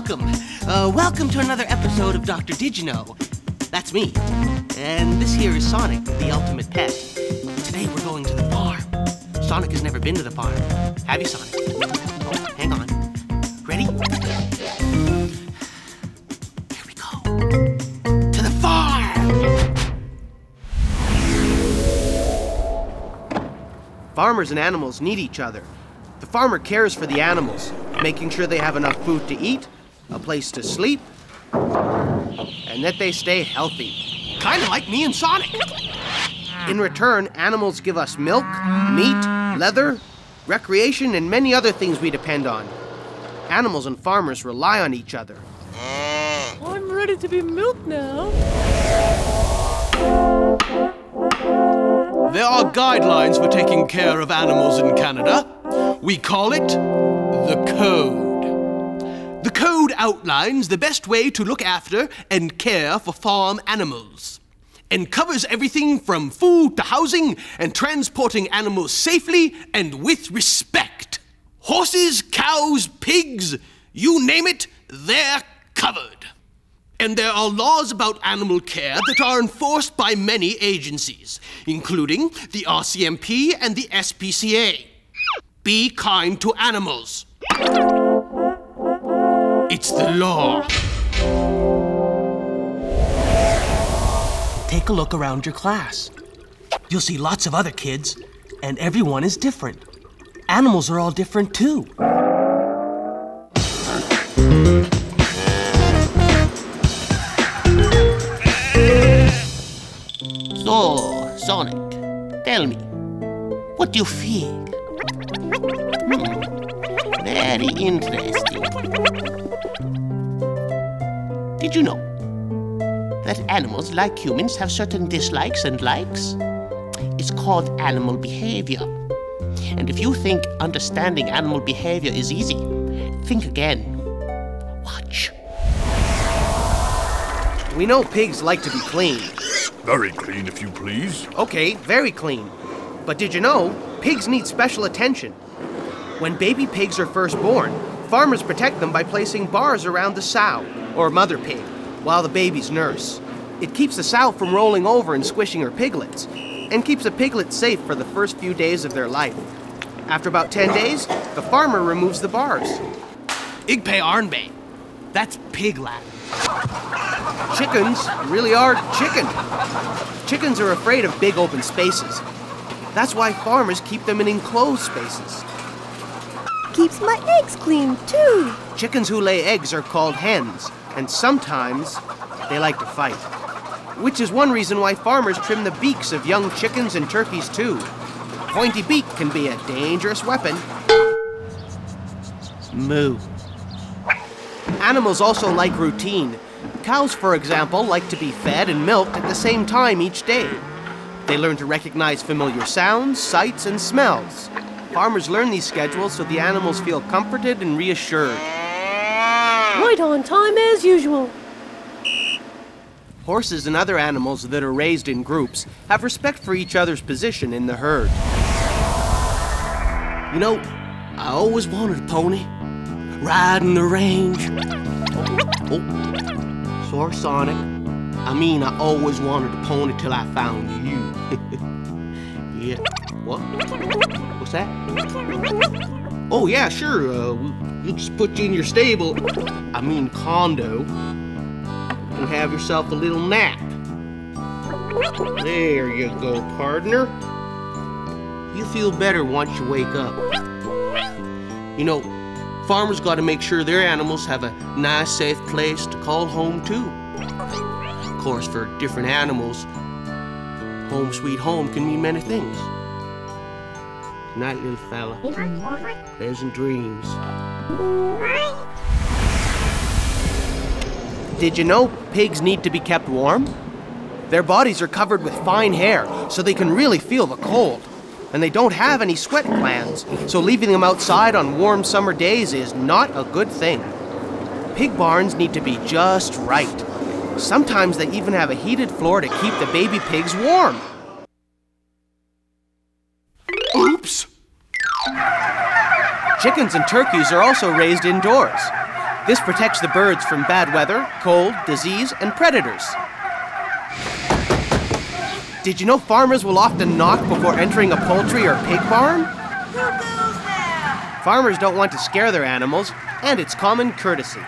welcome. Welcome to another episode of Dr. Didyano. That's me. And this here is Sonic, the ultimate pet. Today we're going to the farm. Sonic has never been to the farm. Have you, Sonic? Oh, hang on. Ready? Here we go. To the farm! Farmers and animals need each other. The farmer cares for the animals, making sure they have enough food to eat, a place to sleep, and that they stay healthy. Kind of like me and Sonic. In return, animals give us milk, meat, leather, recreation, and many other things we depend on. Animals and farmers rely on each other. I'm ready to be milked now. There are guidelines for taking care of animals in Canada. We call it the Code. The Code outlines the best way to look after and care for farm animals, and covers everything from food to housing and transporting animals safely and with respect. Horses, cows, pigs, you name it, they're covered. And there are laws about animal care that are enforced by many agencies, including the RCMP and the SPCA. Be kind to animals. It's the law. Take a look around your class. You'll see lots of other kids, and everyone is different. Animals are all different too. So, Sonic, tell me, what do you feel? Very interesting. Did you know that animals, like humans, have certain dislikes and likes? It's called animal behavior. And if you think understanding animal behavior is easy, think again. Watch. We know pigs like to be clean. Very clean, if you please. Okay, very clean. But did you know, pigs need special attention? When baby pigs are first born, farmers protect them by placing bars around the sow, or mother pig, while the babies nurse. It keeps the sow from rolling over and squishing her piglets, and keeps the piglets safe for the first few days of their life. After about 10 days, the farmer removes the bars. Igpe Arnbe. That's pig Latin. Chickens really are chicken. Chickens are afraid of big open spaces. That's why farmers keep them in enclosed spaces. Keeps my eggs clean, too. Chickens who lay eggs are called hens, and sometimes they like to fight. Which is one reason why farmers trim the beaks of young chickens and turkeys, too. Pointy beak can be a dangerous weapon. Moo. Animals also like routine. Cows, for example, like to be fed and milked at the same time each day. They learn to recognize familiar sounds, sights, and smells. Farmers learn these schedules so the animals feel comforted and reassured. Right on time as usual. Horses and other animals that are raised in groups have respect for each other's position in the herd. You know, I always wanted a pony. Riding the range. Oh, sorry, Sonic. I mean, I always wanted a pony till I found you. Yeah. What? What's that? Oh, yeah, sure. We'll just put you in your stable. I mean, condo. And have yourself a little nap. There you go, partner. You feel better once you wake up. You know, farmers got to make sure their animals have a nice, safe place to call home, too. Of course, for different animals, home sweet home can mean many things. Good night, little fella. Pleasant dreams. Did you know pigs need to be kept warm? Their bodies are covered with fine hair, so they can really feel the cold. And they don't have any sweat glands, so leaving them outside on warm summer days is not a good thing. Pig barns need to be just right. Sometimes they even have a heated floor to keep the baby pigs warm. Oops! Chickens and turkeys are also raised indoors. This protects the birds from bad weather, cold, disease, and predators. Did you know farmers will often knock before entering a poultry or pig barn? Who goes there? Farmers don't want to scare their animals, and it's common courtesy.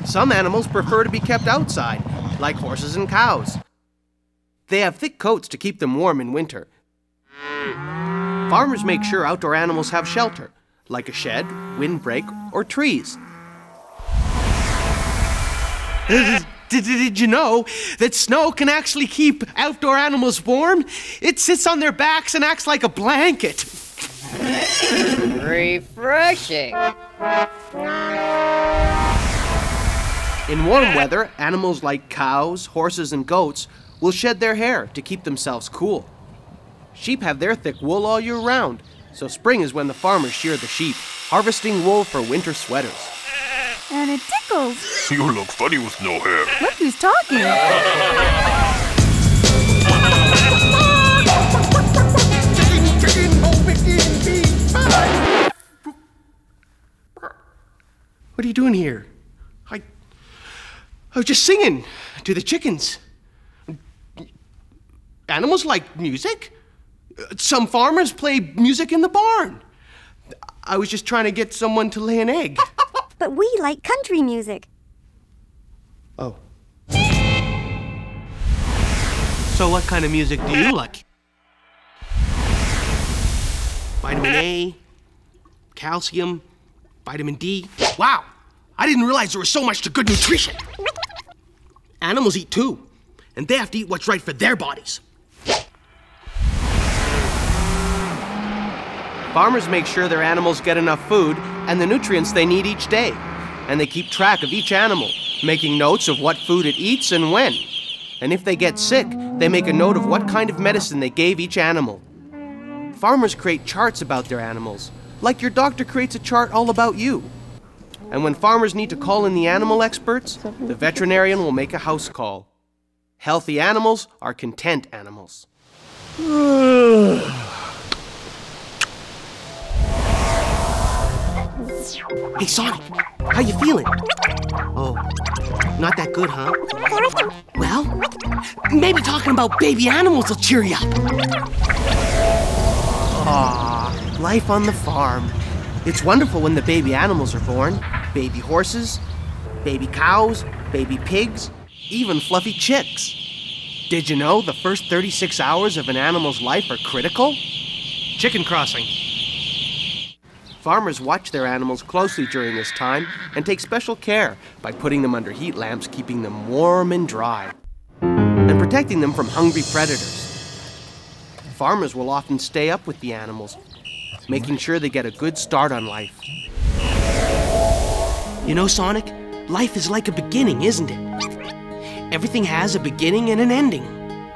Some animals prefer to be kept outside, like horses and cows. They have thick coats to keep them warm in winter. Farmers make sure outdoor animals have shelter, like a shed, windbreak, or trees. Did you know that snow can actually keep outdoor animals warm? It sits on their backs and acts like a blanket. Refreshing. In warm weather, animals like cows, horses, and goats will shed their hair to keep themselves cool. Sheep have their thick wool all year round, so spring is when the farmers shear the sheep, harvesting wool for winter sweaters. And it tickles. You look funny with no hair. Look who's talking. What are you doing here? I was just singing to the chickens. Animals like music. Some farmers play music in the barn. I was just trying to get someone to lay an egg. But we like country music. Oh. So what kind of music do you like? Vitamin A, calcium, vitamin D. Wow, I didn't realize there was so much to good nutrition. Animals eat too, and they have to eat what's right for their bodies. Farmers make sure their animals get enough food and the nutrients they need each day. And they keep track of each animal, making notes of what food it eats and when. And if they get sick, they make a note of what kind of medicine they gave each animal. Farmers create charts about their animals, like your doctor creates a chart all about you. And when farmers need to call in the animal experts, the veterinarian will make a house call. Healthy animals are content animals. Hey, Sonic, how you feeling? Oh, not that good, huh? Well, maybe talking about baby animals will cheer you up. Aw, life on the farm. It's wonderful when the baby animals are born. Baby horses, baby cows, baby pigs, even fluffy chicks. Did you know the first 36 hours of an animal's life are critical? Chicken crossing. Farmers watch their animals closely during this time and take special care by putting them under heat lamps, keeping them warm and dry, and protecting them from hungry predators. Farmers will often stay up with the animals, making sure they get a good start on life. You know, Sonic, life is like a beginning, isn't it? Everything has a beginning and an ending,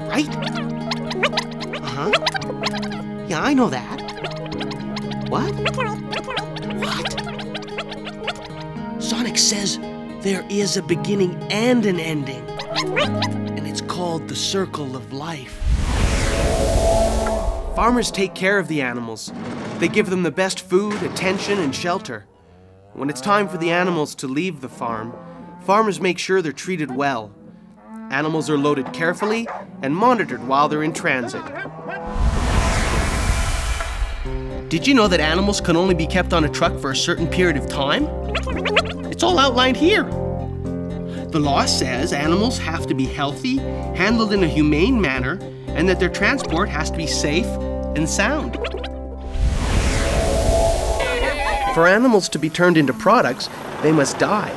right? Uh-huh. Yeah, I know that. What? Sonic says there is a beginning and an ending, and it's called the circle of life. Farmers take care of the animals. They give them the best food, attention, and shelter. When it's time for the animals to leave the farm, farmers make sure they're treated well. Animals are loaded carefully and monitored while they're in transit. Did you know that animals can only be kept on a truck for a certain period of time? It's all outlined here. The law says animals have to be healthy, handled in a humane manner, and that their transport has to be safe and sound. For animals to be turned into products, they must die.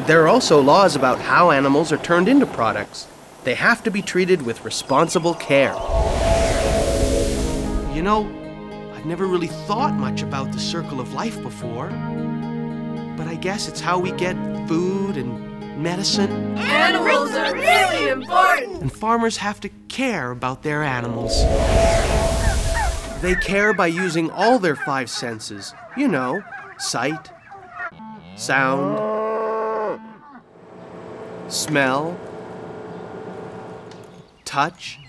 There are also laws about how animals are turned into products. They have to be treated with responsible care. You know, I've never really thought much about the circle of life before, but I guess it's how we get food and medicine. Animals are really important. And farmers have to care about their animals. They care by using all their 5 senses. You know, sight, sound, smell, touch,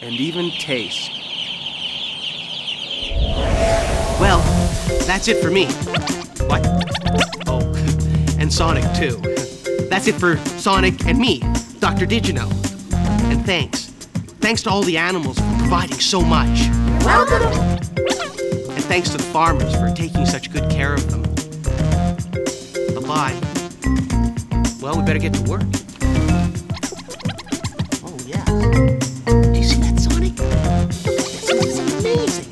and even taste. Well, that's it for me. What? Oh. and Sonic, too. That's it for Sonic and me, Dr. Didyano. And thanks. Thanks to all the animals for providing so much. Welcome. And thanks to the farmers for taking such good care of them. Bye-bye. Well, we better get to work. Oh, yeah. Do you see that, Sonic? This is amazing.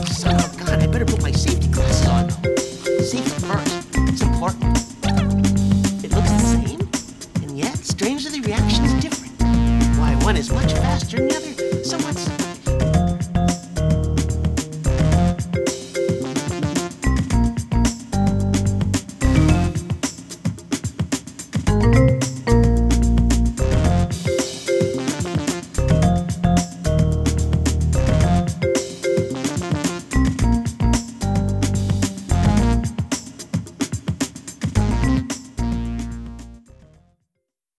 Son of a gun, I better put my safety glasses on, though. Safety first. It's important. It looks the same, and yet, strangely, the reaction is different. Why, one is much